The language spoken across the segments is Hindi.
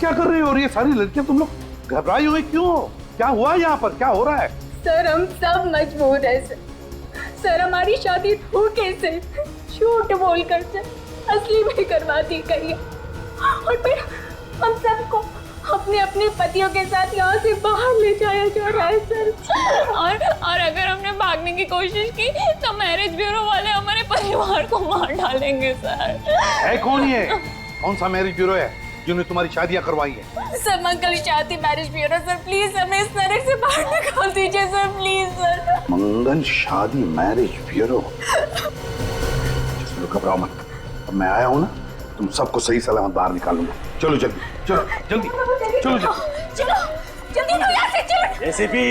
क्या कर रही हो? और ये सारी लड़कियां तुम लोग घबराई हुई क्यों? क्या हुआ यहाँ पर? क्या हो रहा है? सर हम सब मजबूर है सर हमारी शादी धोखे से झूठ बोलकर से असली में करवा दी गई है और फिर हम सबको अपने अपने पतियों के साथ यहाँ से बाहर ले जाया जा रहा है सर। और अगर हमने भागने की कोशिश की तो मैरिज ब्यूरो वाले हमारे परिवार को मार डालेंगे सर। है कौन ये? कौन सा मैरिज ब्यूरो है जिन्होंने तुम्हारी शादियां करवाई है? सर मंगल शादी मैरिज ब्यूरो सर, प्लीज हमें इस नरक से बाहर निकाल दीजिए सर, प्लीज सर। मंगल शादी मैरिज ब्यूरो? घबराओ मत, अब मैं आया हूँ ना, तुम सबको सही सलामत बाहर निकालूंगा। चलो जल्दी, चलो जल्दी, चलो चलो जल्दी लो यहाँ से, चलो। एसीपी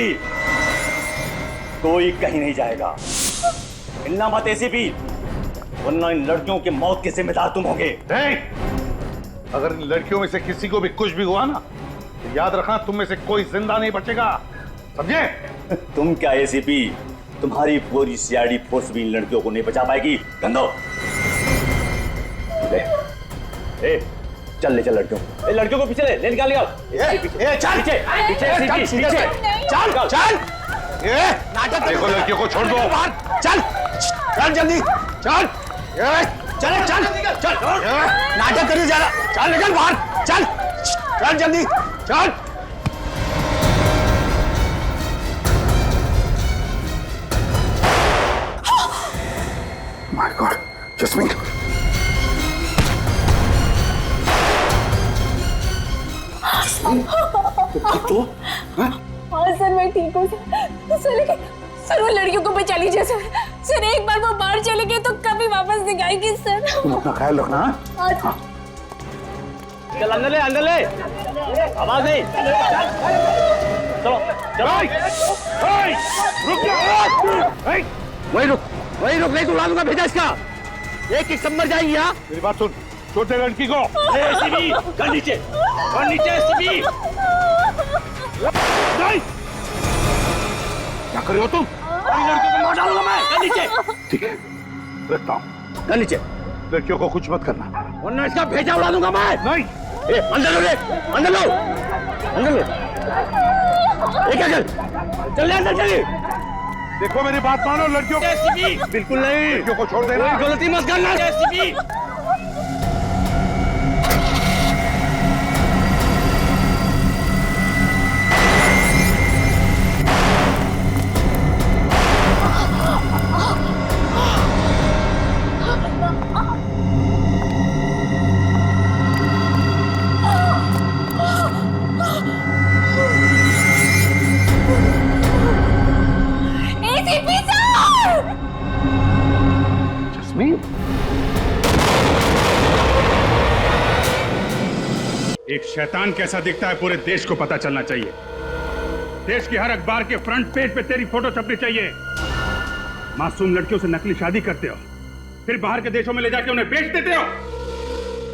कोई कहीं नहीं जाएगा, हिलना मत एसीपी, वरना इन लड़कियों की मौत के जिम्मेदार तुम होगे। अगर इन लड़कियों में से किसी को भी कुछ भी हुआ ना तो याद रखना तुम में से कोई जिंदा नहीं बचेगा, समझे? तुम क्या एसीपी, तुम्हारी पूरी सीआईडी फोर्स भी इन लड़कियों को नहीं बचा पाएगी। गंदो ए, चल ले चल लड़कियों को पीछे ले निकाल लिया। चल पीछे चल चल, नाटक देखो, लड़कियों को छोड़ दो। चल चल जल्दी चल चल चल चल, नाटक करिए ज्यादा, चल निकल बाहर, चल चल जल्दी चल। माय गॉड, जस्मीन तो हाँ सर मैं ठीक हूँ सर, लेकिन सर वो लड़कियों को बचा लीजिए सर, एक बार वो बाहर चले गए तो कभी वापस नहीं आएगी सर। तुम अपना ख्याल रखना। हाँ चल अंदर ले, आवाज नहीं, चलो चलो। रुक जा, वही रुक नहीं तो उड़ा दूंगा, भेजा इसका, एक सब मर जाएंगी। यहाँ मेरी बात सुन, छोटे लड़की को एसीपी कर नीचे एसीपी। नहीं, क्या कर रहे हो तुम? लड़कियों को मार डालूंगा मैं, कर नीचे। ठीक है, रखता हूँ। कर नीचे, लड़कियों को कुछ मत करना, वरना इसका भेजा उड़ा दूंगा मैं। नहीं, अंदर लो, चल अंदर चलिए। देखो मेरी बात मानो, लड़कियों को बिल्कुल नहीं, लड़कियों को छोड़ देना। गलती मत करना एसीपी। एक शैतान कैसा दिखता है पूरे देश को पता चलना चाहिए। देश की हर अखबार के फ्रंट पेज पे तेरी फोटो छपनी चाहिए। मासूम लड़कियों से नकली शादी करते हो, फिर बाहर के देशों में ले जाके उन्हें बेच देते हो।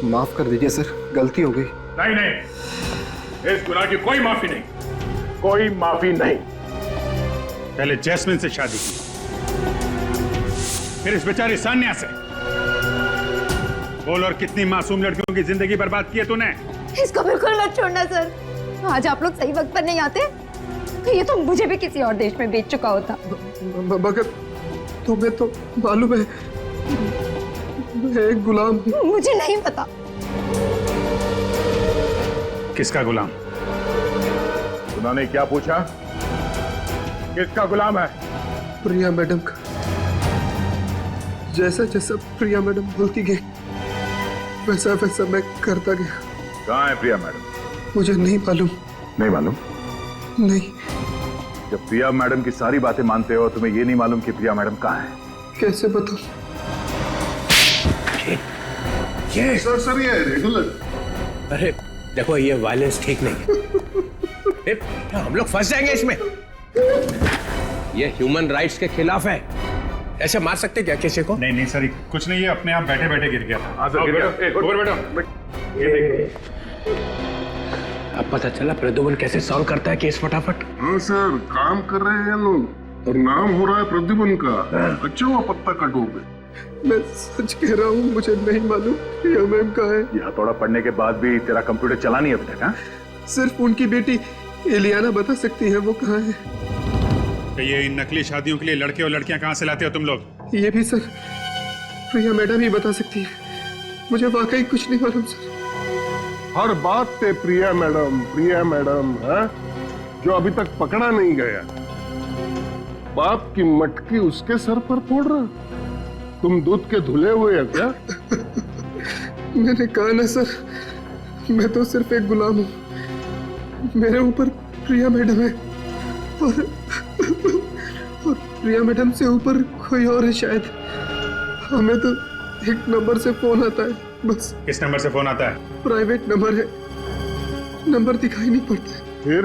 माफ कर दीजिए सर, गलती हो गई। नहीं, इस गुनाह की कोई माफी नहीं, कोई माफी नहीं। पहले जैस्मिन से शादी की, फिर इस बेचारी सान्या से। बोल, और कितनी मासूम लड़कियों की जिंदगी बर्बाद की है तूने। इसको बिल्कुल मत छोड़ना सर, आज आप लोग सही वक्त पर नहीं आते तो ये तो मुझे भी किसी और देश में बेच चुका होता। मगर तुम्हें तो मालूम है मैं एक गुलाम हूँ। मुझे नहीं पता। किसका गुलाम? उन्होंने क्या पूछा? किसका गुलाम है? प्रिया मैडम का। जैसा जैसा प्रिया मैडम बोलती गई वैसा वैसा मैं करता गया। कहाँ है प्रिया मैडम? मुझे नहीं मालूम। नहीं मालूम? नहीं। जब प्रिया मैडम की सारी बातें मानते हो, तुम्हें ये नहीं मालूम कि प्रिया मैडम कहाँ है? कैसे बताऊं? ये सर ये रेगुलर। अरे देखो, ये वायलेंस ठीक नहीं है। हम लोग फंस जाएंगे इसमें। ये ह्यूमन राइट्स के खिलाफ है। ऐसे मार सकते क्या किसी को? नहीं सर, कुछ नहीं है, अपने आप बैठे बैठे गिर गया था। अब पता चला प्रद्युमन कैसे सॉल्व करता है केस फटाफट। हाँ सर, काम कर रहे हैं लोग और नाम हो रहा है प्रद्युमन का। अच्छा हुआ पत्ता कटो पे। मैं सच कह रहा हूँ, मुझे नहीं मालूम प्रिया मैम कहाँ है। यह हथौड़ा पढ़ने के बाद भी तेरा कंप्यूटर चला नहीं अभी तक? हाँ, सिर्फ उनकी बेटी एलियाना बता सकती है वो कहाँ है। तो ये इन नकली शादियों के लिए लड़के और लड़कियां कहाँ से लाते हो तुम लोग? ये भी सर प्रिया मैडम ही बता सकती है, मुझे वाकई कुछ नहीं मालूम सर। हर बात पे प्रिया मैडम है, जो अभी तक पकड़ा नहीं गया। बाप की मटकी उसके सर पर फोड़ रहा। तुम दूध के धुले हुए हैं क्या? मैंने कहा ना सर, मैं तो सिर्फ एक गुलाम हूँ। मेरे ऊपर प्रिया मैडम है और प्रिया मैडम से ऊपर कोई और है शायद। हमें तो एक नंबर से फोन आता है बस। किस नंबर से फोन आता है? प्राइवेट नंबर है, नंबर दिखाई नहीं पड़ता है।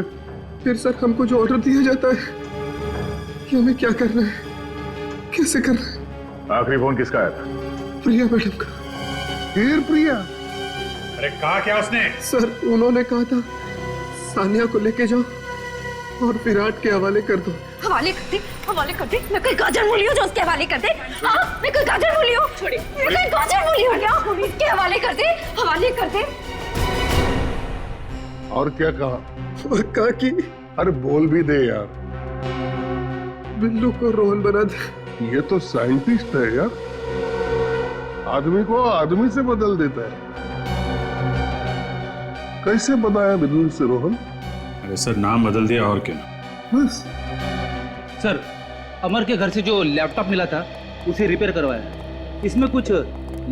फिर सर हमको जो ऑर्डर दिया जाता है कि हमें क्या करना है, कैसे करना है। आखिरी फोन किसका आया था? प्रिया मैडम का। फिर प्रिया? अरे कहा क्या उसने? सर उन्होंने कहा था सानिया को लेके जाओ और विराट के हवाले कर दो। हवाले कर दे। मैं कोई गाजर मूली हूँ जो उसके हवाले कर दे? हाँ, मैं कोई गाजर मूली हूँ? छोड़िए। मैं कोई गाजर मूली हूँ क्या? इसके हवाले कर दे। और क्या कहा? और कहा कि अरे बोल भी दे यार। बिल्लू को रोहन बना दे। ये तो साइंटिस्ट है यार, आदमी को आदमी से बदल देता है। कैसे बनाया बिल्लू से रोहन? अरे सर नाम बदल दिया और क्या। बस सर, अमर के घर से जो लैपटॉप मिला था उसे रिपेयर करवाया। इसमें कुछ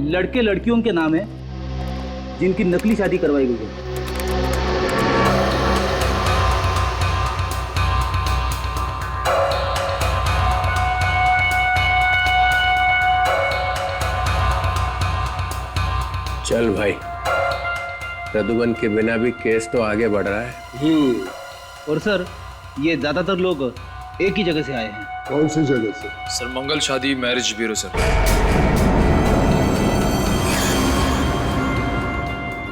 लड़के लड़कियों के नाम है जिनकी नकली शादी करवाई गई है। चल भाई, प्रदुमन के बिना भी केस तो आगे बढ़ रहा है। और सर ये ज्यादातर लोग एक ही जगह से आए हैं। कौन सी जगह से? सर मंगल शादी मैरिज ब्यूरो सर।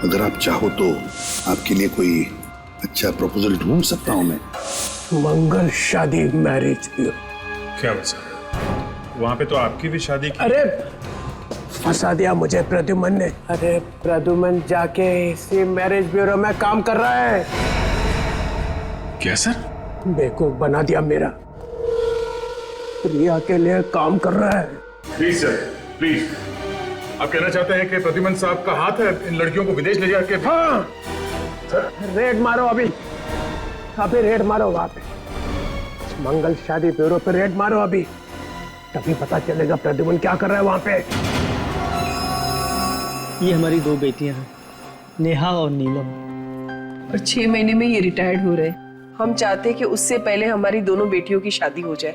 अगर आप चाहो तो आपके लिए कोई अच्छा प्रपोजल ढूंढ सकता हूं मैं। मंगल शादी मैरिज ब्यूरो? क्या हुआ सर? वहां पे तो आपकी भी शादी की। अरे फंसा दिया मुझे प्रद्युमन ने। अरे प्रद्युमन जाके इसी मैरिज ब्यूरो में काम कर रहा है। क्या सर? बेवकूफ बना दिया मेरा। प्रिया के लिए काम कर रहा है। Please sir, please. आप कहना चाहते हैं कि प्रद्युमन साहब का हाथ है इन लड़कियों को विदेश ले जाके? हाँ सर, रेड मारो अभी रेड मारो वहां पे, मंगल शादी ब्यूरो पे रेड मारो अभी, तभी पता चलेगा प्रद्युमन क्या कर रहा है वहां पे। ये हमारी दो बेटियां हैं, नेहा और नीलम। और 6 महीने में ये रिटायर्ड हो रहे। हम चाहते हैं कि उससे पहले हमारी दोनों बेटियों की शादी हो जाए।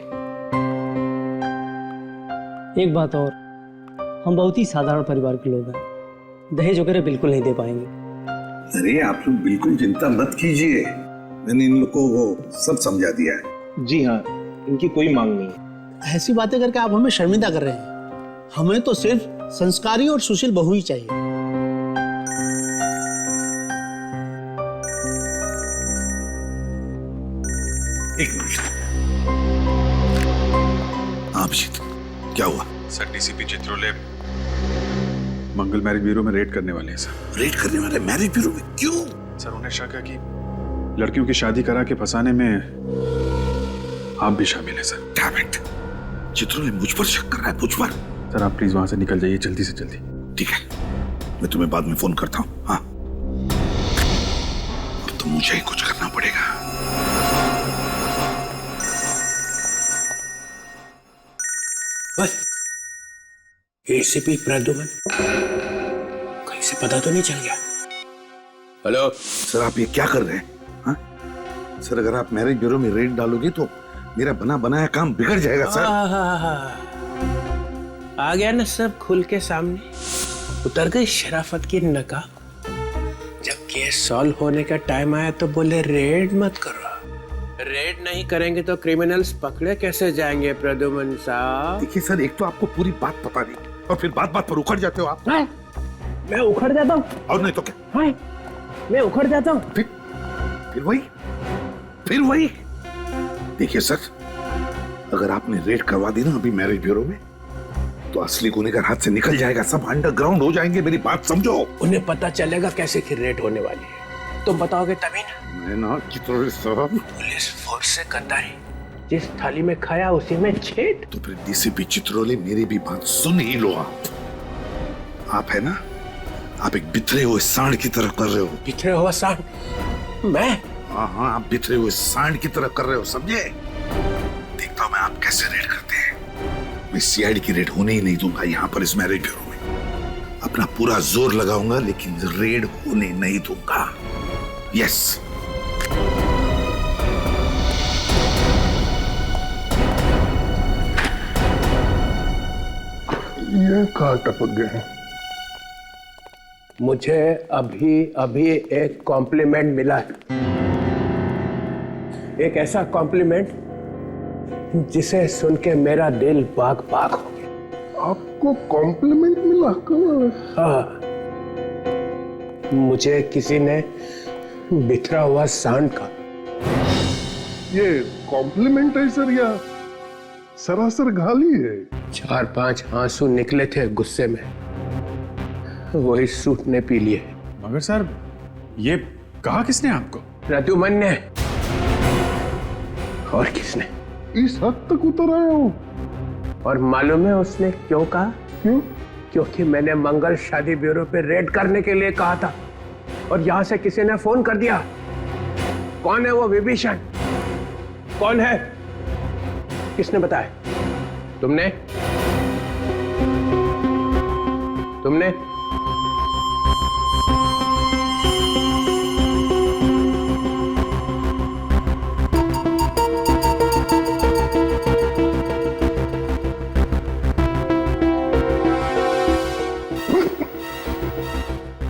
एक बात और, हम बहुत ही साधारण परिवार के लोग हैं, दहेज वगैरह बिल्कुल नहीं दे पाएंगे। अरे आप लोग बिल्कुल चिंता मत कीजिए, मैंने इन लोगों को सब समझा दिया है। जी हाँ, इनकी कोई मांग नहीं है। ऐसी बातें करके आप हमें शर्मिंदा कर रहे हैं। हमें तो सिर्फ संस्कारी और सुशील बहू ही चाहिए। एक मिनट। अभिजीत, क्या हुआ? सर डीसीपी चित्रोले मंगल मैरिज ब्यूरो में रेड करने वाले हैं सर। रेड करने वाले मैरिज ब्यूरो में? क्यों? सर उन्हें शक है कि लड़कियों की शादी करा के फंसाने में आप भी शामिल हैं सर। डैम इट, चित्रोले मुझ पर शक कर रहा है, मुझ पर। सर आप प्लीज वहां से निकल जाइए जल्दी से जल्दी। ठीक है, मैं तुम्हें बाद में फोन करता हूँ। हाँ, अब तो मुझे ही कुछ करना पड़ेगा। बस एसीपी प्रद्युमन, कहीं से पता तो नहीं चल गया? हेलो सर, आप ये क्या कर रहे हैं? हाँ सर, अगर आप मैरिज ब्यूरो में रेड डालोगे तो मेरा बना बनाया काम बिगड़ जाएगा सर। आ गया ना सब खुल के सामने, उतर गई शराफत की नकाब। जब केस सॉल्व होने का टाइम आया तो बोले रेड मत करो। रेड नहीं करेंगे तो क्रिमिनल्स पकड़े कैसे जाएंगे प्रद्युमन साहब? देखिए सर, एक तो आपको पूरी बात पता नहीं और फिर बात बात पर उखड़ जाते हो आप। मैं उखड़ जाता हूँ? और नहीं तो क्या? मैं उखड़ जाता हूँ? फिर वही। देखिए सर, अगर आपने रेड करवा दी ना अभी मैरिज ब्यूरो में, तो असली गुनेगार हाथ से निकल जाएगा, सब अंडरग्राउंड हो जाएंगे। मेरी बात समझो। उन्हें पता चलेगा कैसे कि रेड होने वाली है, तुम बताओगे तभी ना। मैं ना चित्रोले साहब, पुलिस फोर्स से गद्दारी, जिस थाली में खाया उसी में छेद। तो फिर डीसीपी चित्रोले मेरी भी बात सुन ही लो। आप है ना, आप एक बिखरे हुए सांड की तरह कर रहे हो। बिखरे हुआ सांड? मैं? हाँ, आप बिखरे हुए सांड की तरह कर रहे हो, समझे? देखता हूं मैं आप कैसे रेड करते हैं। मैं सीआईडी की रेड होने ही नहीं दूंगा यहाँ पर इस मैरिज ब्यूरो में। अपना पूरा जोर लगाऊंगा लेकिन रेड होने नहीं दूंगा। यस। ये कहाँ टपक गए? मुझे अभी अभी एक कॉम्प्लीमेंट मिला है, एक ऐसा कॉम्प्लीमेंट जिसे सुन के मेरा दिल बाग बाग हो गया। आपको कॉम्प्लीमेंट मिला? कमाल। हाँ, मुझे किसी ने बिखरा हुआ सांड का। ये कॉम्प्लीमेंट है सर या सरासर गाली है? 4-5 आंसू निकले थे गुस्से में, वही सूट ने पी लिए। मगर सर, ये कहा किसने आपको? रतुमन ने। और किसने? इस हद तक उतर आया हो? और मालूम है उसने क्यों कहा? क्यों? क्योंकि मैंने मंगल शादी ब्यूरो पे रेड करने के लिए कहा था और यहां से किसी ने फोन कर दिया। कौन है वो विभीषण? कौन है? किसने बताया? तुमने? तुमने?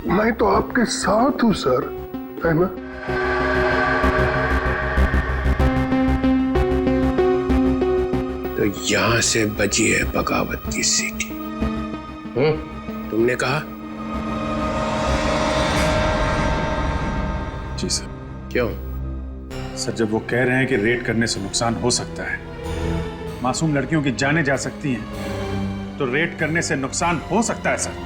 मैं तो आपके साथ हूं सर, है ना? तो यहां से बजी है बगावत की सीटी। तुमने कहा? जी सर। क्यों? सर, जब वो कह रहे हैं कि रेड करने से नुकसान हो सकता है, मासूम लड़कियों की जानें जा सकती हैं, तो रेड करने से नुकसान हो सकता है सर।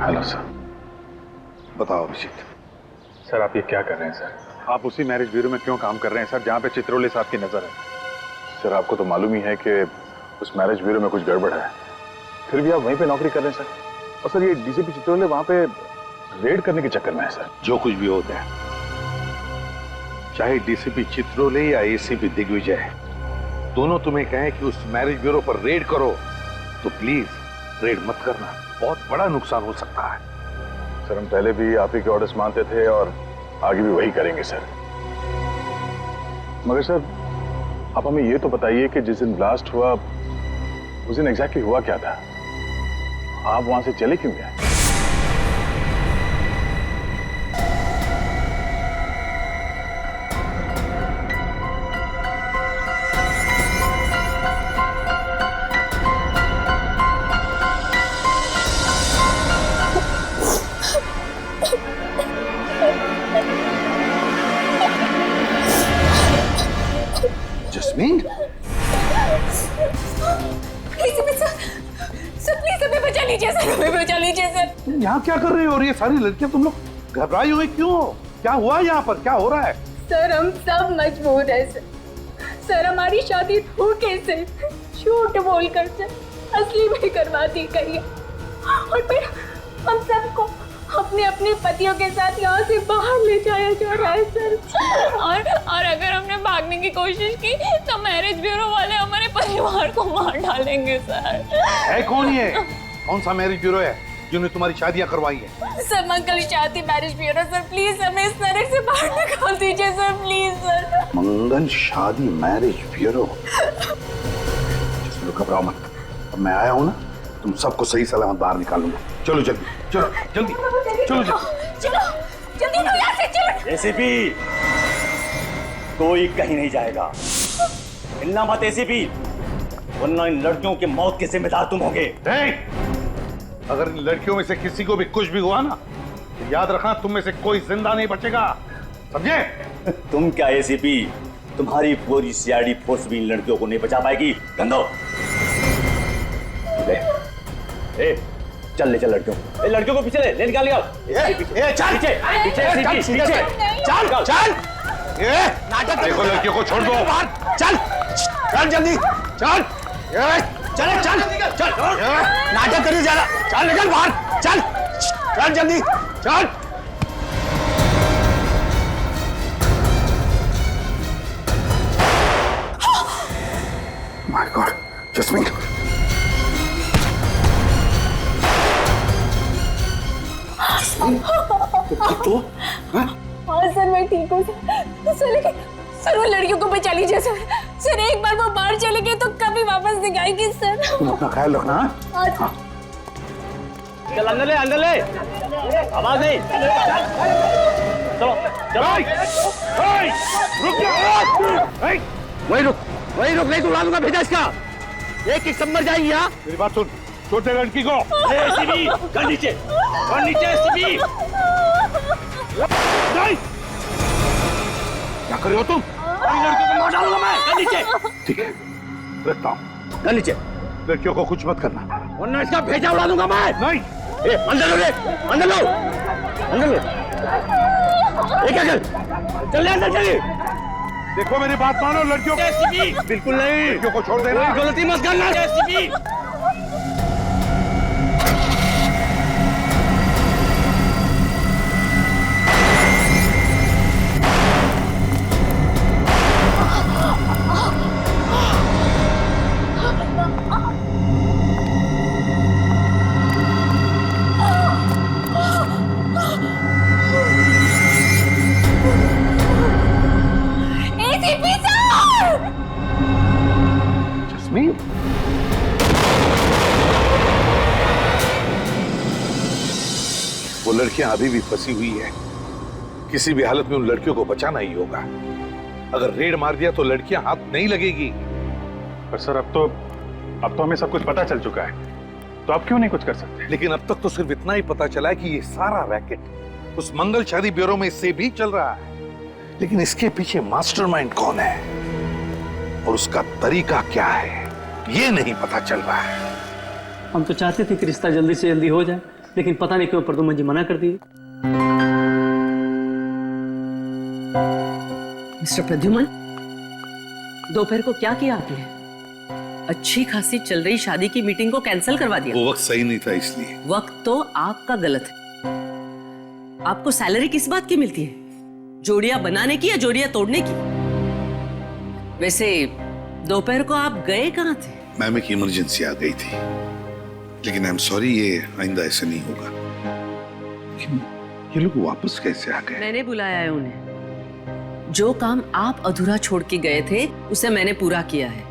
Hello sir. बताओ अभिजीत। सर, आप ये क्या कर रहे हैं सर? आप उसी मैरिज ब्यूरो में क्यों काम कर रहे हैं सर, जहाँ पे चित्रोले साहब की नजर है? सर, आपको तो मालूम ही है कि उस मैरिज ब्यूरो में कुछ गड़बड़ है, फिर भी आप वहीं पे नौकरी कर रहे हैं सर। और सर, ये डीसीपी चित्रोले वहां पे रेड करने के चक्कर में है सर। जो कुछ भी होता है, चाहे डीसीपी चित्रोले या एसीपी दिग्विजय, दोनों तुम्हें कहें कि उस मैरिज ब्यूरो पर रेड करो, तो प्लीज रेड मत करना। बहुत बड़ा नुकसान हो सकता है। सर, हम पहले भी आप ही के ऑर्डर्स मानते थे और आगे भी वही करेंगे सर। मगर सर, आप हमें ये तो बताइए कि जिस दिन ब्लास्ट हुआ उस दिन एग्जैक्टली हुआ क्या था? आप वहां से चले क्यों गए? जस्मीन, सर प्लीज हमें बचा लीजिए सर, हमें बचा लीजिए सर। यहाँ क्या कर रही हो? और ये सारी लड़कियां तुम लोग घबराई हुई क्यों? क्या हुआ यहाँ पर? क्या हो रहा है? सर, हम सब मजबूर हैं सर। सर, हमारी शादी हो कैसे? झूठ बोलकर सर असली में करवा दी गई है और फिर हम सबको अपने अपने पतियों के साथ यहाँ से बाहर ले जाया जा रहा है सर। और अगर हमने भागने की कोशिश की तो मैरिज ब्यूरो वाले हमारे परिवार को मार डालेंगे सर। है कौन ये? कौन सा मैरिज ब्यूरो है जिन्होंने तुम्हारी शादियां करवाई है? सर, मंगल शादी मैरिज ब्यूरो सर। प्लीज हमें इस तरह से बाहर निकाल दीजिए सर, प्लीज सर। मंगल शादी मैरिज ब्यूरो? घबराओ मत, अब मैं आया हूँ ना, तुम सबको सही सलामत बाहर निकालूंगा। चलो जल्दी, चलो जल्दी, चलो जल्दी, चलो जल्दी यहाँ से चलो। एसीपी, कोई कहीं नहीं जाएगा। हिलना मत एसीपी, वरना इन लड़कियों की मौत के जिम्मेदार तुम होगे। अगर इन लड़कियों में से किसी को भी कुछ भी हुआ ना तो याद रखना तुम में से कोई जिंदा नहीं बचेगा, समझे? तुम क्या एसीपी, तुम्हारी पूरी सीआईडी फोर्स भी इन लड़कियों को नहीं बचा पाएगी। गंदो ले, चल ले चल लड़कियों को पीछे ले निकाल निकाल। चल पीछे पीछे चल चल। नाटक देखो, लड़कियों को छोड़ दो। चल चल जल्दी चल चल चल चल। नाटक करिए ज्यादा, चल निकल बाहर, चल चल जल्दी चल। माय गॉड, जस्मीन तो हाँ सर, मैं ठीक हूँ सर। लेकिन सर वो लड़कियों को बचा लीजिए सर। सर एक बार वो बाहर चले गए तो कभी वापस नहीं आएगी सर। तुम अपना ख्याल रखना। हाँ चल अंदर ले आवाज नहीं। चलो चलो रुक जा, वही रुक नहीं तो उड़ा दूंगा भेजा इसका। एक समझ जाएगी। यहाँ मेरी बात सुन, छोटे लड़की को एसीपी गन नीचे एसीपी। क्या कर रहे हो तुम? लड़कियों को मार डालूंगा मैं। गन नीचे। ठीक है, रखता हूँ। गन नीचे। लड़कियों को कुछ मत करना, वरना इसका भेजा उड़ा दूंगा मैं। नहीं, अंदर लो, अंदर लो, अंदर लो। क्या चल अंदर चलिए। देखो मेरी बात मानो, लड़कियों को बिल्कुल नहीं, लड़कियों को छोड़ देना। गलती मत करना एसीपी। जस्मीन, वो लड़कियां अभी भी फंसी हुई है। किसी भी हालत में उन लड़कियों को बचाना ही होगा। अगर रेड मार दिया तो लड़कियां हाथ नहीं लगेगी। पर सर अब तो हमें सब कुछ पता चल चुका है, तो आप क्यों नहीं कुछ कर सकते? लेकिन अब तक तो सिर्फ इतना ही पता चला है कि ये सारा रैकेट उस मंगल शादी ब्यूरो में से भी चल रहा है। लेकिन इसके पीछे मास्टरमाइंड कौन है और उसका तरीका क्या है, ये नहीं पता चल रहा है। हम तो चाहते थे कि रिश्ता जल्दी से जल्दी हो जाए, लेकिन पता नहीं क्यों प्रदुमन जी मना कर दिए। मिस्टर प्रद्युमन, दोपहर को क्या किया आपने? अच्छी खासी चल रही शादी की मीटिंग को कैंसिल करवा दिया। वो वक्त सही नहीं था इसलिए। वक्त तो आपका गलत है। आपको सैलरी किस बात की मिलती है? जोड़ियां बनाने की या जोड़ियां तोड़ने की? वैसे दोपहर को आप गए कहाँ थे? मैम एक इमरजेंसी आ गई थी, लेकिन आई एम सॉरी, ये आइंदा ऐसा नहीं होगा। लेकिन ये लोग वापस कैसे आ गए? मैंने बुलाया है उन्हें। जो काम आप अधूरा छोड़ के गए थे उसे मैंने पूरा किया है।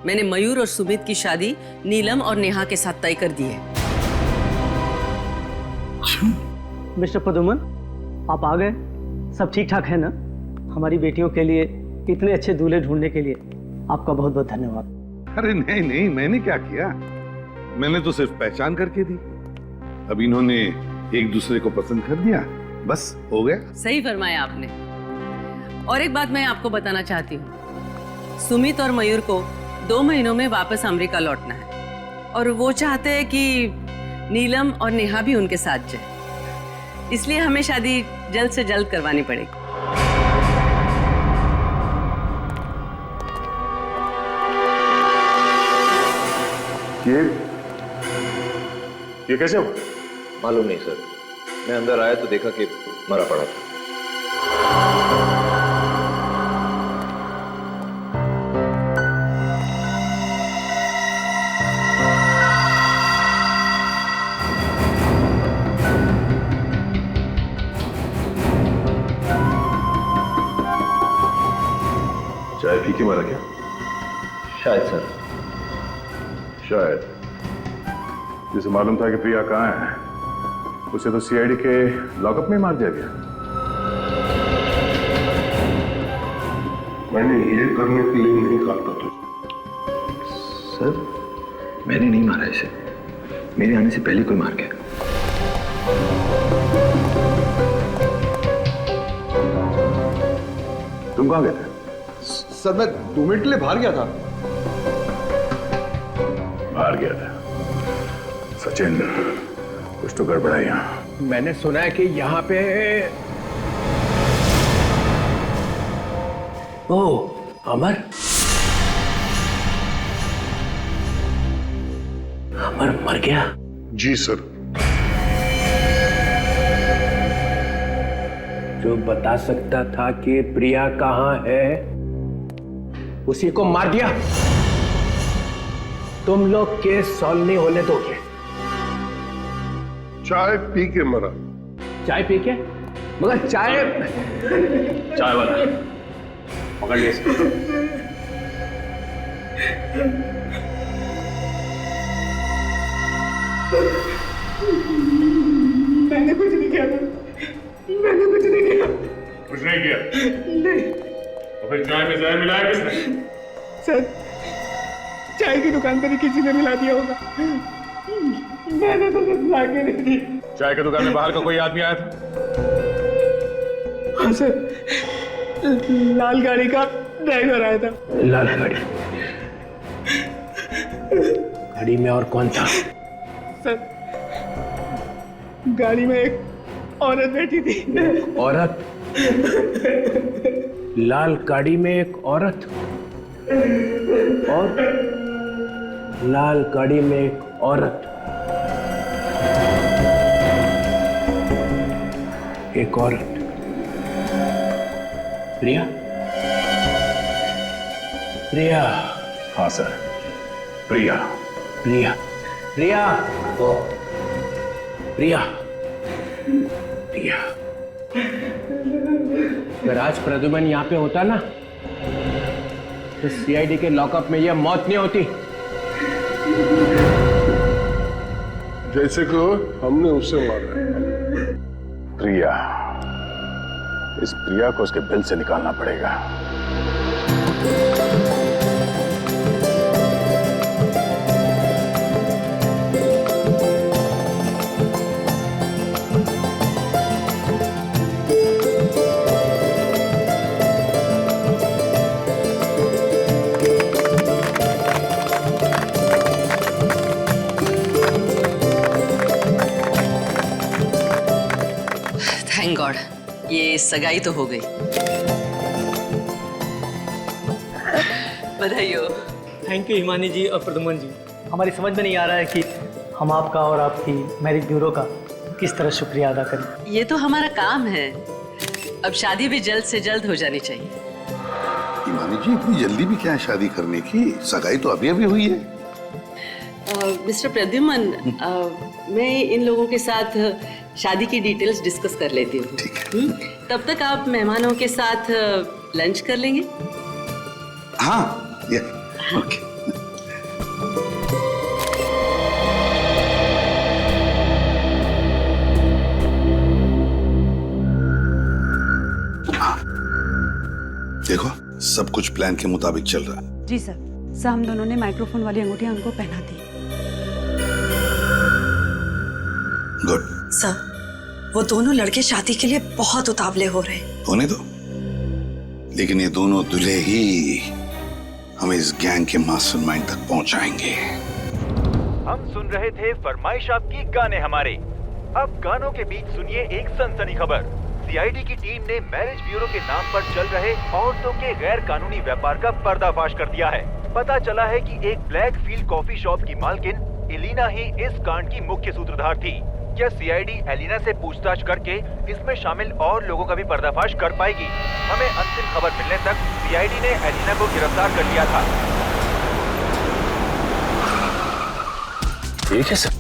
मैंने मयूर और सुमित की शादी नीलम और नेहा के साथ तय कर दी है। मिस्टर प्रदुमन, आप आ गए, सब ठीक ठाक है ना? हमारी बेटियों के लिए इतने अच्छे दूल्हे ढूंढने के लिए आपका बहुत बहुत धन्यवाद। अरे नहीं नहीं, मैंने क्या किया, मैंने तो सिर्फ पहचान करके दी। अब इन्होंने एक दूसरे को पसंद कर दिया, बस हो गया। सही फरमाया आपने। और एक बात मैं आपको बताना चाहती हूँ, सुमित और मयूर को 2 महीनों में वापस अमेरिका लौटना है और वो चाहते हैं कि नीलम और नेहा भी उनके साथ जाए, इसलिए हमें शादी जल्द से जल्द करवानी पड़ेगी। ये कैसे हो? मालूम नहीं सर, मैं अंदर आया तो देखा कि मरा पड़ा था। चाय पी के मरा क्या? शायद सर। शायद। जिसे मालूम था कि प्रिया कहाँ है, उसे तो सीआईडी के लॉकअप में मार दिया गया। मैंने ये करने के लिए नहीं कहा था तुझे। सर मैंने नहीं मारा इसे, मेरे आने से पहले कोई मार गया। तुम कहाँ गए थे? सर मैं 2 मिनट के लिए बाहर गया था। बाहर गया था? सचिन कुछ तो गड़बड़ है यहाँ। मैंने सुना है कि यहाँ पे ओ अमर मर गया। जी सर। जो बता सकता था कि प्रिया कहाँ है उसी को मार दिया। तुम लोग केस सॉल्व नहीं होने दोगे। चाय पी के मरा। चाय पी के? मगर चाय वाला पकड़ लिया। मैंने कुछ नहीं किया। मैंने कुछ नहीं किया। कुछ नहीं किया? नहीं। तो फिर चाय में जहर मिलाया किसने? सर चाय की दुकान पर ही किसी ने मिला दिया होगा। मैंने तो कुछ ला के नहीं दी। चाय की दुकान में बाहर का कोई आदमी आया था? हाँ सर, लाल गाड़ी का ड्राइवर आया था। लाल गाड़ी में और कौन था? सर गाड़ी में एक औरत बैठी थी। औरत? लाल गाड़ी में एक औरत और लाल गाड़ी में एक औरत, एक औरत। प्रिया? प्रिया? हाँ सर, प्रिया। प्रिया प्रिया प्रिया प्रिया। अगर आज प्रद्युमन यहाँ पे होता ना तो सीआईडी के लॉकअप में यह मौत नहीं होती। जैसे कि हमने उसे मारा। प्रिया, इस प्रिया को उसके बिल से निकालना पड़ेगा। थैंक गॉड, ये सगाई तो हो गई। बधाई हो। थैंक यू हिमानी जी और प्रद्युमन जी। हमारी समझ में नहीं आ रहा है कि हम आपका और आपकी मैरिज ब्यूरो का किस तरह शुक्रिया अदा करें। ये तो हमारा काम है। अब शादी भी जल्द से जल्द हो जानी चाहिए। हिमानी जी इतनी जल्दी भी क्या है शादी करने की? सगाई तो अभी अभी हुई है। मिस्टर प्रद्युमन, मैं इन लोगों के साथ शादी की डिटेल्स डिस्कस कर लेती हूँ। ठीक है। तब तक आप मेहमानों के साथ लंच कर लेंगे? हाँ, ये ओके। देखो सब कुछ प्लान के मुताबिक चल रहा है। जी सर, हम दोनों ने माइक्रोफोन वाली अंगूठियां उनको पहना दी। गुड। सर, वो दोनों लड़के शादी के लिए बहुत उतावले हो रहे हैं। होने दो, लेकिन ये दोनों दूल्हे ही हमें इस गैंग के मास्टरमाइंड तक पहुंचाएंगे। हम सुन रहे थे फरमाइश आपकी गाने हमारे। अब गानों के बीच सुनिए एक सनसनी खबर। सीआईडी की टीम ने मैरिज ब्यूरो के नाम पर चल रहे औरतों के गैर कानूनी व्यापार का पर्दाफाश कर दिया है। पता चला है कि एक ब्लैक फील्ड कॉफी शॉप की मालकिन एलिना ही इस कांड की मुख्य सूत्रधार थी। क्या सीआईडी एलिना से पूछताछ करके इसमें शामिल और लोगों का भी पर्दाफाश कर पाएगी? हमें अंतिम खबर मिलने तक सीआईडी ने एलिना को गिरफ्तार कर लिया था। ये क्या सर?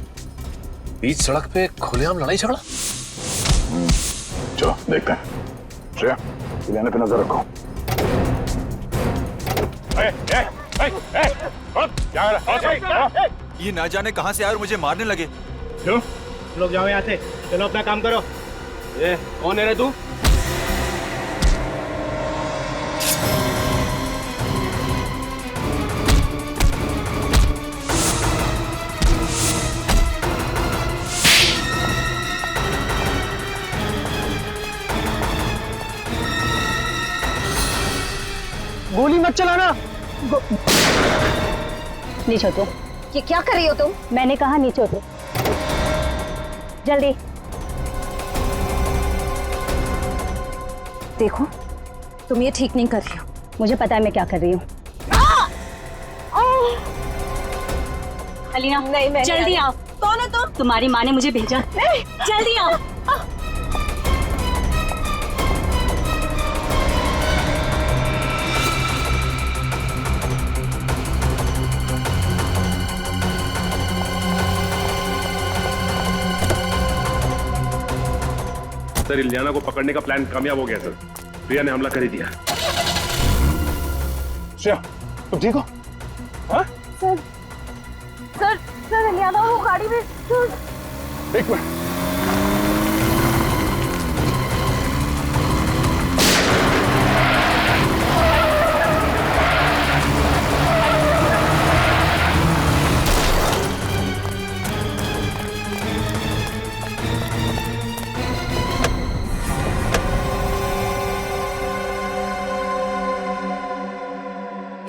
बीच सड़क पे खुलेआम लड़ाई झगड़ा? चलो देखते हैं। श्रेया, एलिना पे नजर रखो। ये ना जाने कहां से आए और मुझे मारने लगे। क्यों? लोग जाओ यहाँ से, चलो अपना काम करो। ये कौन है रे तू? मत चलाना। नीचे उतरो। ये क्या कर रही हो तुम? मैंने कहा नीचे उतरो, जल्दी। देखो तुम ये ठीक नहीं कर रही हो। मुझे पता है मैं क्या कर रही हूँ। अलीना, नहीं, मैं जल्दी आओ। कौन हो तुम? तुम्हारी माँ ने मुझे भेजा। जल्दी आओ। सर, इलियाना को पकड़ने का प्लान कामयाब हो गया सर। प्रिया ने हमला कर ही दिया। श्रेया, तुम ठीक हो? हाँ? सर सर सर, इलियाना वो गाड़ी में। एक मिनट।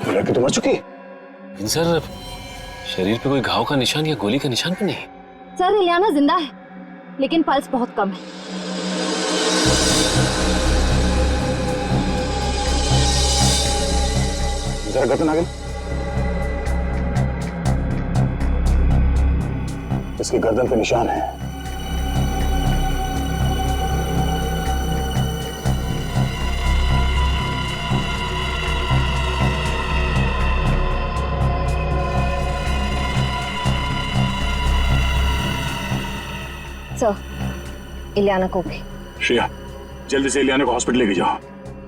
लड़की तो मर चुकी है। लेकिन सर, शरीर पे कोई घाव का निशान या गोली का निशान भी नहीं। सर इलियाना जिंदा है, लेकिन पल्स बहुत कम है। जरा गर्दन आगे। इसकी गर्दन पे निशान है। सर, इलियाना को भी। श्रेया, जल्दी से इलियाना को हॉस्पिटल लेके जाओ।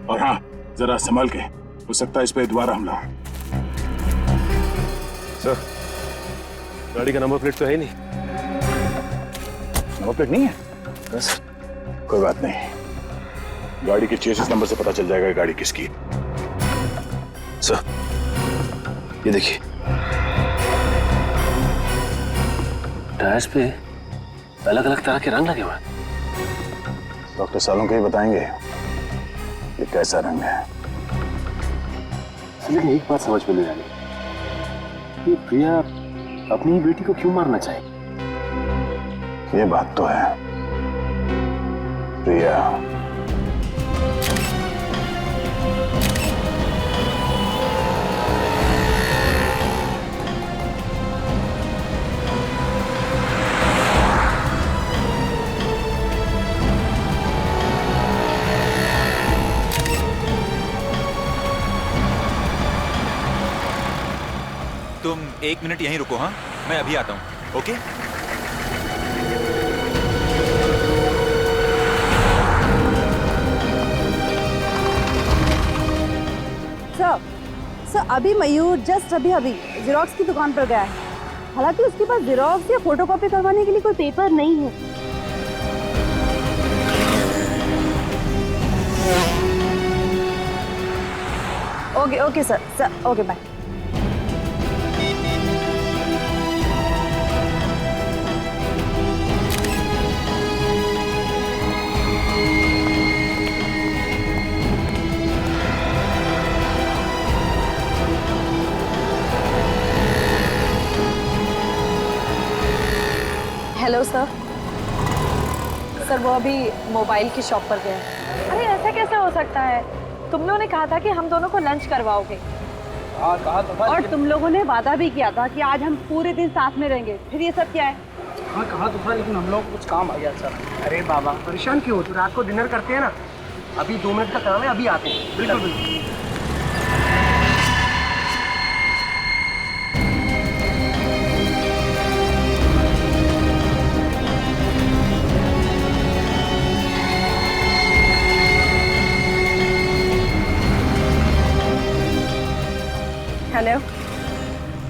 और हाँ, जरा संभाल के, हो सकता है इस पे दोबारा हमला। सर, गाड़ी का नंबर प्लेट तो है नहीं। नंबर प्लेट नहीं है? बस कोई बात नहीं, गाड़ी के चेसिस नंबर से पता चल जाएगा गाड़ी किसकी। सर, ये देखिए, टायर्स पे अलग अलग तरह के रंग लगे हुए हैं। डॉक्टर सालों के ही बताएंगे ये कैसा रंग है। लेकिन एक बात समझ में नहीं आ रही, ये प्रिया अपनी ही बेटी को क्यों मारना चाहे? ये बात तो है। प्रिया तुम 1 मिनट यहीं रुको। हाँ, मैं अभी आता हूँ। ओके? सर अभी मयूर जस्ट अभी जेरोक्स की दुकान पर गया है। हालांकि उसके पास जेरोक्स या फोटोकॉपी करवाने के लिए कोई पेपर नहीं है। Okay sir, okay bye. Hello sir. Sir वो अभी मोबाइल की शॉप पर गए हैं। अरे ऐसा कैसे हो सकता है? तुम लोगों ने कहा था कि हम दोनों को लंच करवाओगे। कहा तो था, और तुम लोगों ने वादा भी किया था कि आज हम पूरे दिन साथ में रहेंगे। फिर ये सब क्या है? हाँ कहा तो था, लेकिन हम लोग कुछ काम आ गया सर। अरे बाबा परेशान क्यों हो? तो रात को डिनर करते हैं ना। अभी 2 मिनट का काम है, अभी आते हैं। बिल्कुल बिल्कुल। Hello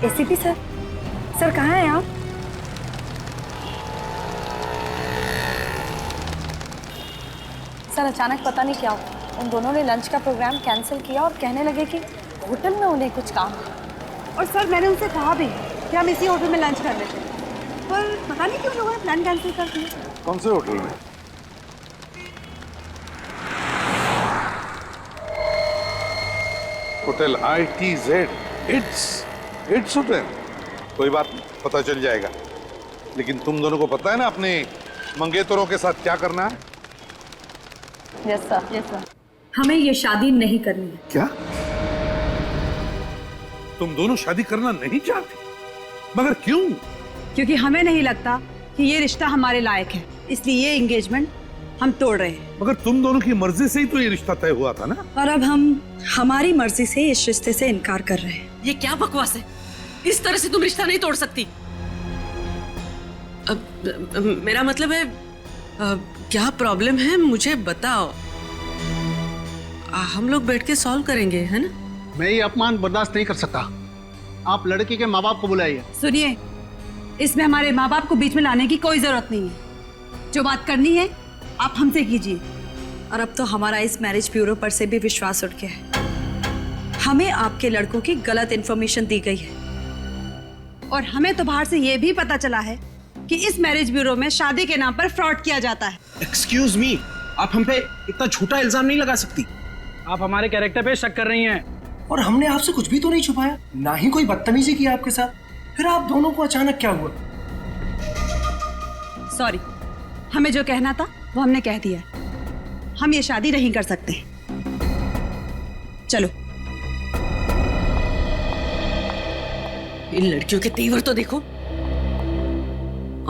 ACP sir. सर कहाँ हैं आप? सर अचानक पता नहीं क्या हुआ, उन दोनों ने लंच का प्रोग्राम कैंसिल किया और कहने लगे कि होटल में उन्हें कुछ काम है। और सर मैंने उनसे कहा भी कि हम इसी होटल में लंच कर लेते हैं, पर पता नहीं क्यों लोगों ने प्लान कैंसिल कर दिया। कौन से होटल में? Hotel ITZ, it's hotel. कोई बात नहीं, पता चल जाएगा। लेकिन तुम दोनों को पता है ना अपने मंगेतरों के साथ क्या करना है? Yes sir. हमें ये शादी नहीं करनी है। क्या तुम दोनों शादी करना नहीं चाहती? मगर क्यों? क्योंकि हमें नहीं लगता कि ये रिश्ता हमारे लायक है, इसलिए ये एंगेजमेंट हम तोड़ रहे हैं। मगर तुम दोनों की मर्जी से ही तो ये रिश्ता तय हुआ था ना। और अब हम हमारी मर्जी से इस रिश्ते से इनकार कर रहे हैं। ये क्या बकवास है? इस तरह से तुम रिश्ता नहीं तोड़ सकती। मेरा मतलब है क्या प्रॉब्लम है मुझे बताओ। हम लोग बैठ के सॉल्व करेंगे, है ना? मैं ये अपमान बर्दाश्त नहीं कर सकता। आप लड़की के माँ बाप को बुलाइए। सुनिए, इसमें हमारे माँ बाप को बीच में लाने की कोई जरूरत नहीं है। जो बात करनी है आप हमसे कीजिए। और अब तो हमारा इस मैरिज ब्यूरो पर से भी विश्वास उठ गया है। हमें आपके लड़कों की गलत इन्फॉर्मेशन दी गई है। और हमें तो बाहर से ये भी पता चला है कि इस मैरिज ब्यूरो में शादी के नाम पर फ्रॉड किया जाता है। एक्सक्यूज मी, आप हम पे इतना झूठा इल्जाम नहीं लगा सकती। आप हमारे कैरेक्टर पे शक कर रही हैं। और हमने आपसे कुछ भी तो नहीं छुपाया, ना ही कोई बदतमीजी की आपके साथ। फिर आप दोनों को अचानक क्या हुआ? सॉरी, हमें जो कहना था वो हमने कह दिया। हम ये शादी नहीं कर सकते। चलो। इन लड़कियों के तेवर तो देखो।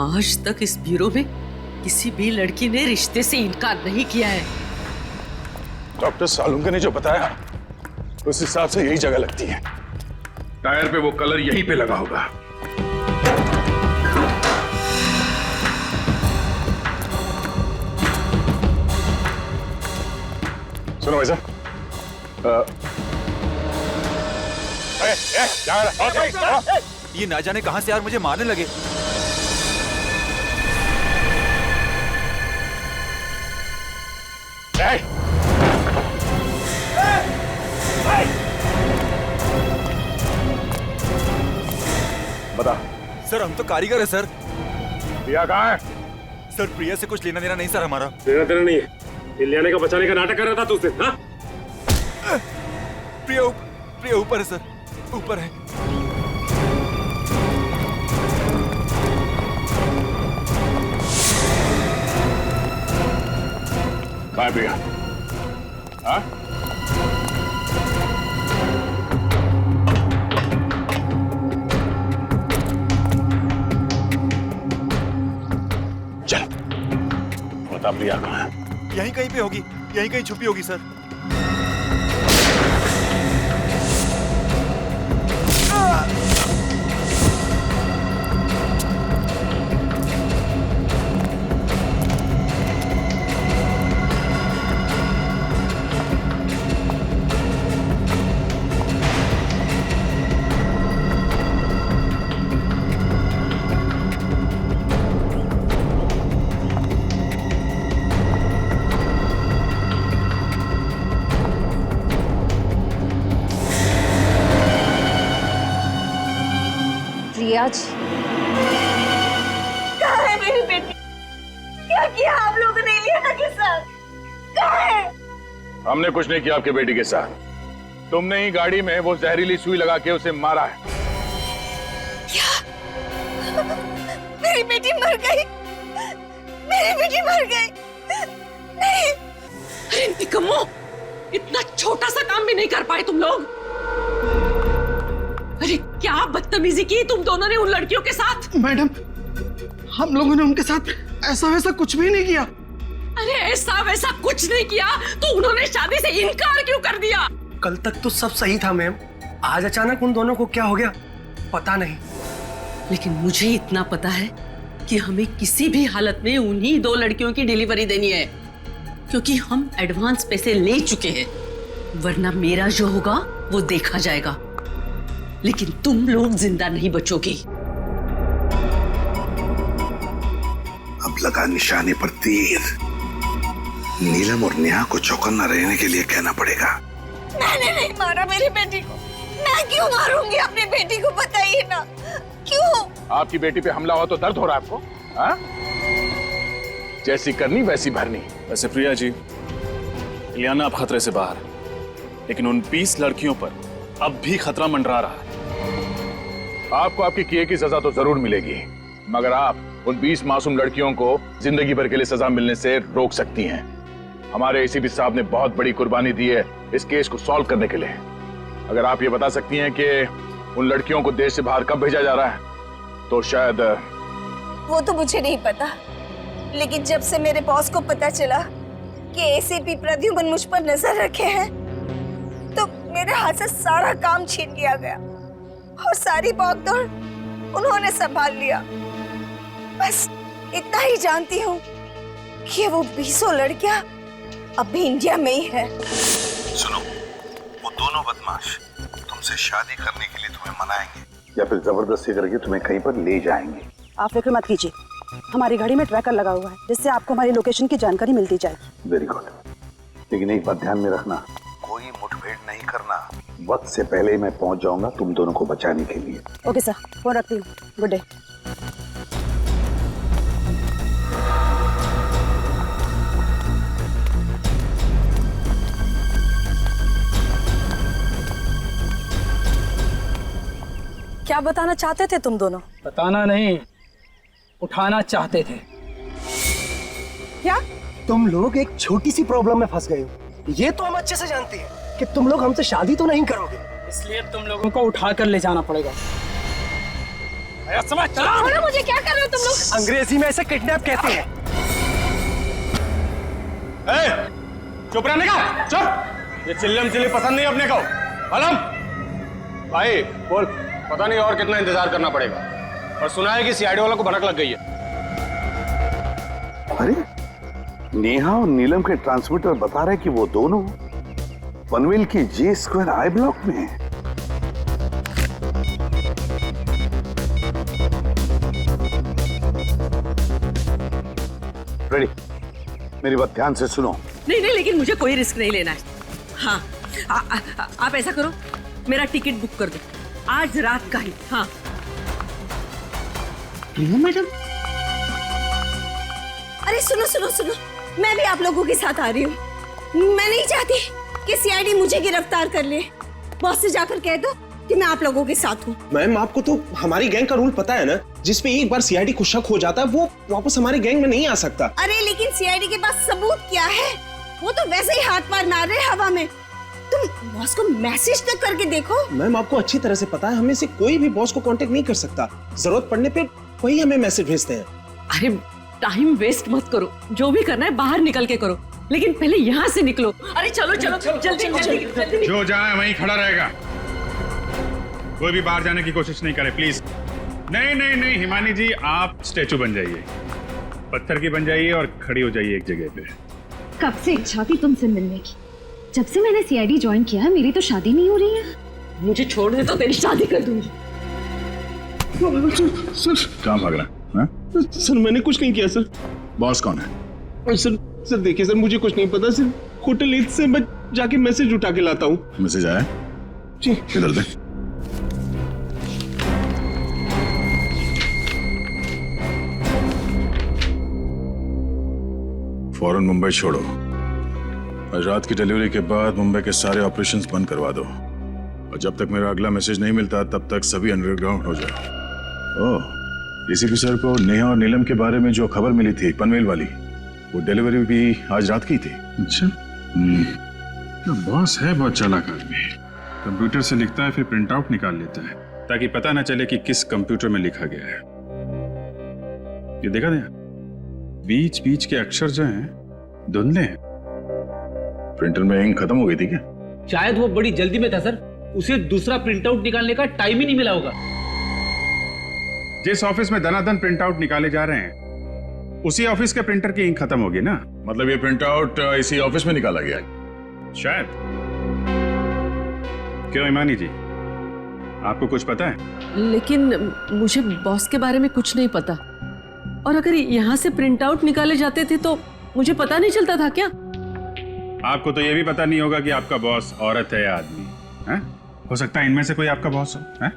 आज तक इस ब्यूरो में किसी भी लड़की ने रिश्ते से इनकार नहीं किया है। डॉक्टर सालुंके ने जो बताया उस हिसाब से यही जगह लगती है। टायर पे वो कलर यहीं पे लगा होगा। सुनो भाई साहब, ये ना जाने कहां से यार मुझे मारने लगे। बता। सर हम तो कारीगर है सर। प्रिया कहाँ है? सर प्रिया से कुछ लेना देना नहीं सर हमारा। लेना देना नहीं है। इलियाना को बचाने का नाटक कर रहा था तू उससे, हाँ? प्रिया ऊपर है सर, ऊपर है। बाय प्रिया। हाँ? चल बता प्रिया कहाँ है? यहीं कहीं पे होगी, यहीं कहीं छुपी होगी सर। आज कहाँ है मेरी बेटी? क्या किया आप लोगों ने इलियाना के साथ? कहाँ है? हमने कुछ नहीं किया आपके बेटी के साथ। तुमने ही गाड़ी में वो जहरीली सुई लगा के उसे मारा है। क्या? मेरी बेटी मर गई? मेरी बेटी मर गई? नहीं। अरे निकम्मो, इतना छोटा सा काम भी नहीं कर पाए तुम लोग। अरे क्या बदतमीजी की तुम दोनों ने उन लड़कियों के साथ। मैडम, हम लोगों ने उनके साथ ऐसा वैसा कुछ भी नहीं किया। अरे ऐसा वैसा कुछ नहीं किया तो उन्होंने शादी से इनकार क्यों कर दिया? कल तक तो सब सही था मैम, आज अचानक उन दोनों को क्या हो गया पता नहीं। लेकिन मुझे इतना पता है कि हमें किसी भी हालत में उन्हीं 2 लड़कियों की डिलीवरी देनी है, क्योंकि हम एडवांस पैसे ले चुके हैं। वरना मेरा जो होगा वो देखा जाएगा, लेकिन तुम लोग जिंदा नहीं बचोगे। अब लगा निशाने पर तीर। नीलम और नेहा को चौकन्ना रहने के लिए कहना पड़ेगा। मैंने नहीं मारा मेरी बेटी को। मैं क्यों मारूंगी अपनी बेटी को, बताइए ना क्यों? आपकी बेटी पे हमला हुआ तो दर्द हो रहा है आपको? हाँ? जैसी करनी वैसी भरनी। वैसे प्रिया जी, इलियाना अब खतरे से बाहर है, लेकिन उन 20 लड़कियों पर अब भी खतरा मंडरा रहा है। आपको आपके किए की सजा तो जरूर मिलेगी, मगर आप उन 20 मासूम लड़कियों को जिंदगी भर के लिए सजा मिलने से रोक सकती हैं। हमारे एसीपी साहब ने बहुत बड़ी कुर्बानी दी है इस केस को सॉल्व करने के लिए। अगर आप ये बता सकती हैं कि उन लड़कियों को देश से बाहर कब भेजा जा रहा है, तो शायद। वो तो मुझे नहीं पता, लेकिन जब से मेरे बॉस को पता चला कि एसीपी प्रद्युमन मुझ पर नजर रखे हैं, तो मेरे हाथ से सारा काम छीन लिया गया और सारी भागदौड़ उन्होंने संभाल लिया। बस इतना ही जानती हूँ कि वो 20 लड़कियां अब भी इंडिया में ही है। सुनो, वो दोनों बदमाश तुमसे शादी करने के लिए तुम्हें मनाएंगे या फिर जबरदस्ती करके तुम्हें कहीं पर ले जाएंगे। आप फिक्र मत कीजिए, हमारी गाड़ी में ट्रैकर लगा हुआ है जिससे आपको हमारी लोकेशन की जानकारी मिलती जाए। वेरी गुड, लेकिन एक बात ध्यान में रखना, कोई मुठभेड़ नहीं करना। वक्त से पहले मैं पहुंच जाऊंगा तुम दोनों को बचाने के लिए। ओके सर, फोन रखती हूँ। Good day. क्या बताना चाहते थे तुम दोनों? बताना नहीं, उठाना चाहते थे। क्या तुम लोग एक छोटी सी प्रॉब्लम में फंस गए हो? ये तो हम अच्छे से जानते हैं कि तुम लोग हमसे शादी तो नहीं करोगे, इसलिए तुम लोगों को उठा कर ले जाना पड़ेगा। समझ चलो मुझे, क्या कर रहे हो तुम लोग? अंग्रेजी में इसे किडनैप कहते हैं। चुप रहने का, चुप। ये चिल्लम चिल्ली पसंद नहीं अपने को। अलम भाई बोल, पता नहीं और कितना इंतजार करना पड़ेगा। और सुना है कि सीआईडी वालों को भनक लग गई है। अरे नेहा और नीलम के ट्रांसमीटर बता रहे कि वो दोनों पनवेल की J² I ब्लॉक में हैं। रेडी, मेरी बात ध्यान से सुनो। नहीं नहीं, लेकिन मुझे कोई रिस्क नहीं लेना है। हाँ, आप ऐसा करो, मेरा टिकट बुक कर दो आज रात का ही। हाँ प्रिया मैडम, अरे सुनो सुनो सुनो, मैं भी आप लोगों के साथ आ रही हूँ। मैं नहीं चाहती कि सीआईडी मुझे गिरफ्तार कर ले। बॉस से जाकर कह दो कि मैं आप लोगों के साथ हूँ। मैम, आपको तो हमारी गैंग का रूल पता है ना, जिसपे एक बार सीआईडी को शक हो जाता है वो वापस हमारे गैंग में नहीं आ सकता। अरे लेकिन सीआईडी के पास सबूत क्या है? वो तो वैसे ही हाथ पार मार रहे हवा में। तुम बॉस को मैसेज तक करके देखो। मैम, आपको अच्छी तरह से पता है हमें से कोई भी बॉस को कांटेक्ट नहीं कर सकता। जरूरत पड़ने पे वही हमें मैसेज भेजते हैं। अरे टाइम वेस्ट मत करो, जो भी करना है बाहर निकल के करो, लेकिन पहले यहाँ से निकलो। अरे चलो चलो जल्दी जल्दी। जो जाए वहीं खड़ा रहेगा, कोई भी बाहर जाने की कोशिश नहीं करे प्लीज। नहीं नहीं नहीं हिमानी जी, आप स्टैचू बन जाइए, पत्थर की बन जाइए और खड़ी हो जाइए एक जगह पे। कब से इच्छा थी तुमसे मिलने की, जब से मैंने सीआईडी ज्वाइन किया है मेरी तो शादी नहीं हो रही है। मुझे छोड़ दे तो तेरी शादी कर दूंगी। सर कहाँ भाग रहा है? सर मैंने कुछ नहीं किया सर। बॉस कौन है? सर देखिए सर, मुझे कुछ नहीं पता। सिर्फ होटल ईद से मैं जाके मैसेज उठा के लाता हूँ। मैसेज आया जी, इधर दे। फौरन मुंबई छोड़ो। आज रात की डिलीवरी के बाद मुंबई के सारे ऑपरेशंस बंद करवा दो, और जब तक मेरा अगला मैसेज नहीं मिलता तब तक सभी अंडरग्राउंड हो जाए। ओह, एसीपी सर को नेहा और नीलम के बारे में जो खबर मिली थी पनवेल वाली, वो डिलीवरी भी आज रात की थी। अच्छा, बॉस है बहुत चालाक आदमी। कंप्यूटर से लिखता है फिर प्रिंट आउट निकाल लेता है ताकि पता ना चले कि किस कंप्यूटर में लिखा गया है। ये देखा ना, बीच बीच के अक्षर जो हैं धुंधले हैं। प्रिंटर में इंक खत्म हो गई थी क्या? शायद वो बड़ी जल्दी में था सर, उसे दूसरा प्रिंट आउट निकालने का टाइम ही नहीं मिला होगा। जिस ऑफिस में दनादन प्रिंट आउट निकाले जा रहे हैं उसी ऑफिस के प्रिंटर की इंक खत्म होगी ना। मतलब ये प्रिंट आउट इसी ऑफिस में निकाला गया शायद। क्यों हिमानी जी, आपको कुछ पता है? लेकिन मुझे बॉस के बारे में कुछ नहीं पता, और अगर यहाँ से प्रिंट आउट निकाले जाते थे तो मुझे पता नहीं चलता था क्या? आपको तो ये भी पता नहीं होगा कि आपका बॉस औरत है या आदमी है? हो सकता है इनमें से कोई आपका बॉस हो। है?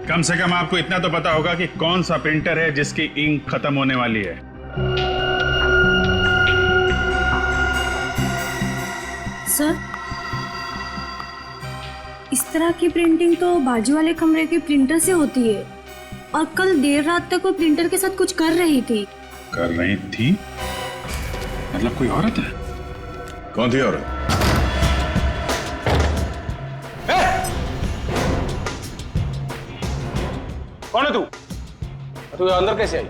कम से कम आपको इतना तो पता होगा कि कौन सा प्रिंटर है जिसकी इंक खत्म होने वाली है। सर, इस तरह की प्रिंटिंग तो बाजू वाले कमरे के प्रिंटर से होती है, और कल देर रात तक वो प्रिंटर के साथ कुछ कर रही थी। कर रही थी? मतलब कोई औरत है? कौन थी औरत? कौन है तू? तू अंदर कैसे आई?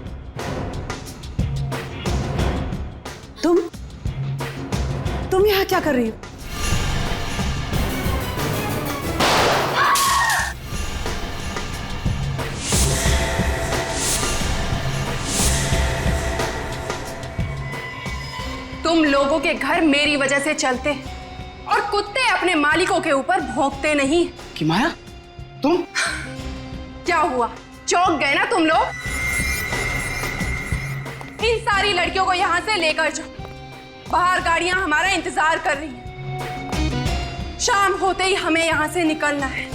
तुम यहाँ क्या कर रही हो? तुम लोगों के घर मेरी वजह से चलते हैं और कुत्ते अपने मालिकों के ऊपर भौंकते नहीं। कि माया तुम क्या हुआ, चौंक गए ना तुम लोग? इन सारी लड़कियों को यहाँ से लेकर जाओ, बाहर गाड़ियां हमारा इंतजार कर रही हैं। शाम होते ही हमें यहाँ से निकलना है।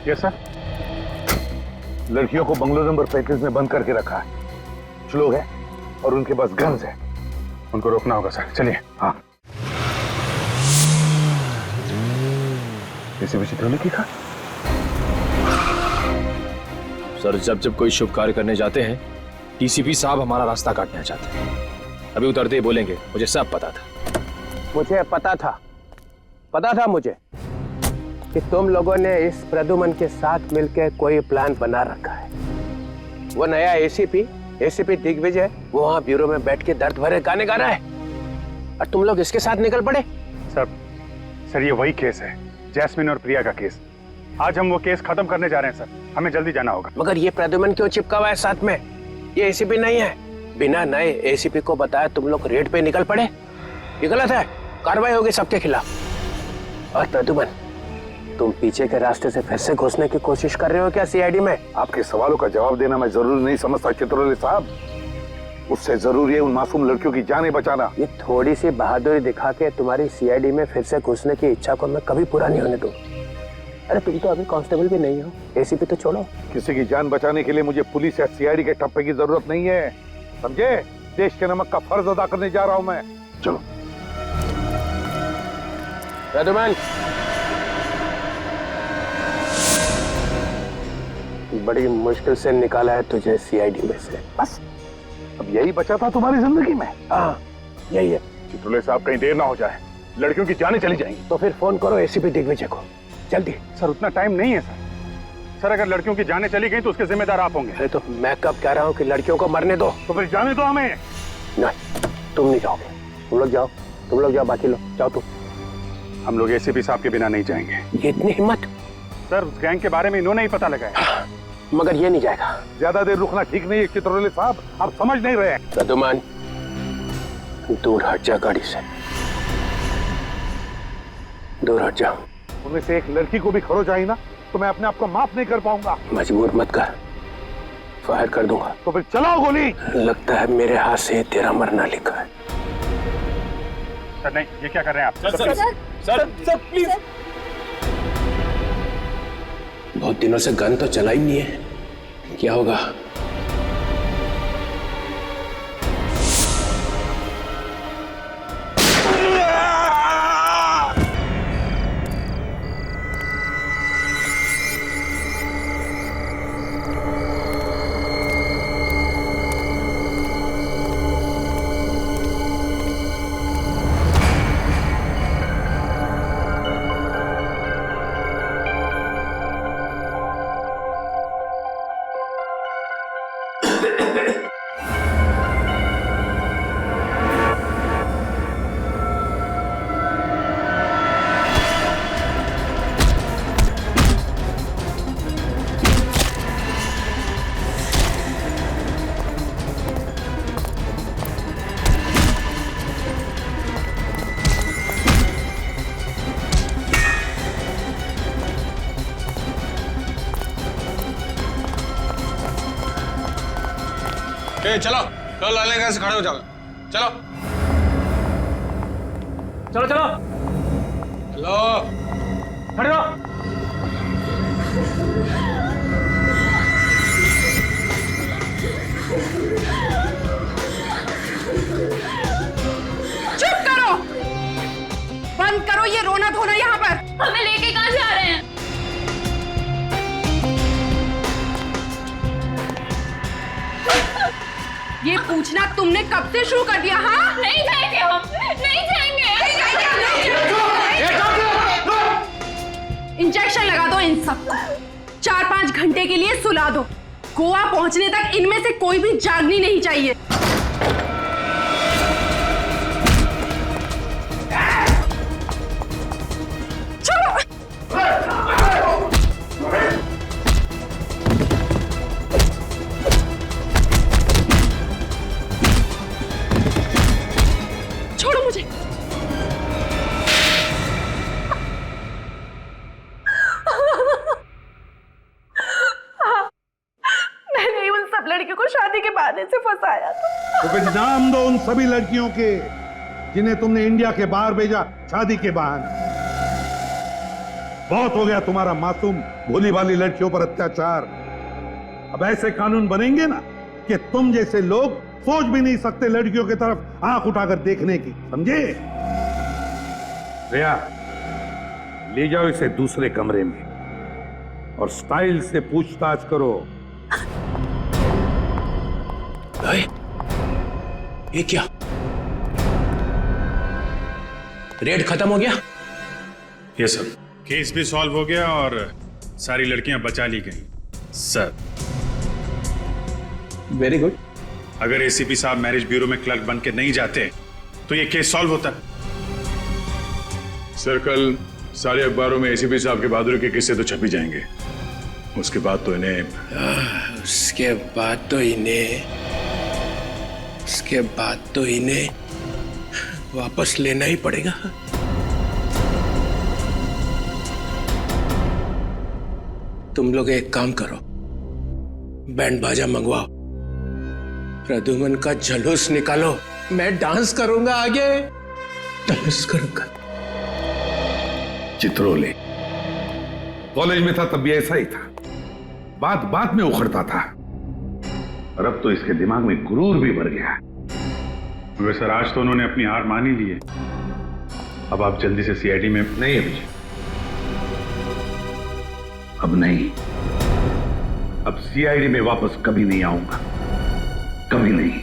Yes sir. लड़कियों को बंगलो नंबर 35 में बंद करके रखा है। कुछ लोग हैं और उनके पास गन्स है। उनको रोकना होगा सर, चलिए। हाँ। एसीपी चित्रों ने लिखा। सर, जब कोई शुभ कार्य करने जाते हैं, टीसीपी साहब हमारा रास्ता काटना चाहते हैं। अभी उतरते ही बोलेंगे मुझे सब पता था। मुझे पता था मुझे कि तुम लोगों ने इस प्रद्युमन के साथ मिलकर कोई प्लान बना रखा है। वो नया एसीपी दिग्विजय वो वहां ब्यूरो में बैठ के दर्द भरे गाने गा रहा है और तुम लोग इसके साथ निकल पड़े। सर ये वही केस है, जैस्मिन और प्रिया का केस। आज हम वो केस खत्म करने जा रहे हैं सर, हमें जल्दी जाना होगा। मगर ये प्रद्युमन क्यों चिपका हुआ है साथ में? ये एसीपी नहीं है। बिना नए एसीपी को बताया तुम लोग रेड पे निकल पड़े। ये गलत है, कार्रवाई होगी सबके खिलाफ। और प्रद्युमन, तुम पीछे के रास्ते से फिर से घुसने की कोशिश कर रहे हो क्या सीआईडी में? आपके सवालों का जवाब देना मैं जरूरी नहीं समझता चित्रोले साहब। उससे जरूरी है उन मासूम लड़कियों की जानें बचाना। ये थोड़ी सी बहादुरी दिखा के तुम्हारी सीआईडी में फिर से घुसने की इच्छा को मैं कभी पूरा नहीं होने दूंगा। अरे तुम तो अभी कांस्टेबल भी नहीं हो, एसीपी तो छोड़ो। किसी की जान बचाने के लिए मुझे पुलिस या सीआईडी के टप्पे की जरूरत नहीं है, समझे? देश के नमक का फर्ज अदा करने जा रहा हूं मैं। चलो प्रद्युमन, बड़ी मुश्किल से निकाला है तुझे सीआईडी में से। बस अब यही बचा था तुम्हारी जिंदगी में? हाँ यही है। चित्रोले साहब कहीं देर ना हो जाए, लड़कियों की जानें चली जाएंगी। तो फिर फोन करो एसीपी दिग्विजय को जल्दी। सर उतना टाइम नहीं है सर। अगर लड़कियों की जानें चली गई तो उसके जिम्मेदार आप होंगे। अरे तो मैं कब कह रहा हूँ कि लड़कियों को मरने दो? तो फिर जाने दो हमें। नहीं, तुम नहीं जाओगे। तुम लोग जाओ, बाकी लोग जाओ। तुम हम लोग एसीपी साहब के बिना नहीं जाएंगे। ये इतनी हिम्मत? सर उस गैंग के बारे में इन्होंने ही पता लगाया। मगर ये नहीं जाएगा। ज्यादा देर रुकना ठीक नहीं है चित्रोले साहब, आप समझ नहीं रहे। प्रद्युमन, दूर हट जा गाड़ी से, दूर हट जा। उनमें से एक लड़की को भी खरोच आई ना तो मैं अपने आप को माफ नहीं कर पाऊंगा। मजबूर मत कर, फायर कर दूंगा। तो फिर चलाओ गोली। लगता है मेरे हाथ से तेरा मरना लिखा है। सर नहीं, ये क्या कर रहे हैं आप? Sir please. बहुत दिनों से गन तो चला ही नहीं है, क्या होगा? चलो लाले कैसे खड़े हो जाओ। चलो खड़े रहो। पूछना तुमने कब से शुरू कर दिया? हाँ, नहीं जाएंगे हम, नहीं जाएंगे। इंजेक्शन लगा दो इन सबको, 4-5 घंटे के लिए सुला दो। गोवा पहुंचने तक इनमें से कोई भी जागनी नहीं चाहिए। छोड़ो मुझे। मैंने उन सब लड़कियों को शादी के बहाने से फंसाया था। तो फिर नाम दो उन सभी लड़कियों के जिन्हें तुमने इंडिया के बाहर भेजा शादी के बहाने। बहुत हो गया तुम्हारा मासूम भोली भाली लड़कियों पर अत्याचार। अब ऐसे कानून बनेंगे ना कि तुम जैसे लोग सोच भी नहीं सकते लड़कियों की तरफ आंख उठाकर देखने की, समझे? रिया, ले जाओ इसे दूसरे कमरे में और स्टाइल से पूछताछ करो। ये क्या? रेड खत्म हो गया? ये सर, केस भी सॉल्व हो गया और सारी लड़कियां बचा ली गई सर। Very good. अगर एसीपी साहब मैरिज ब्यूरो में क्लर्क बन के नहीं जाते तो ये केस सॉल्व होता। सर, कल सारे अखबारों में एसीपी साहब के बहादुरी के किस्से तो छप ही जाएंगे। उसके बाद तो इन्हें वापस लेना ही पड़ेगा। तुम लोग एक काम करो, बैंड बाजा मंगवाओ, प्रद्युमन का जलूस निकालो, मैं डांस करूंगा, आगे डांस करूंगा। चित्रोले कॉलेज में था तब भी ऐसा ही था, बात बात में उखड़ता था, और अब तो इसके दिमाग में गुरूर भी भर गया। वे सर, आज तो उन्होंने अपनी हार मान ही ली है। अब आप जल्दी से सीआईडी में। नहीं अभिजीत, अब नहीं। अब सीआईडी में वापस कभी नहीं आऊंगा, कभी नहीं।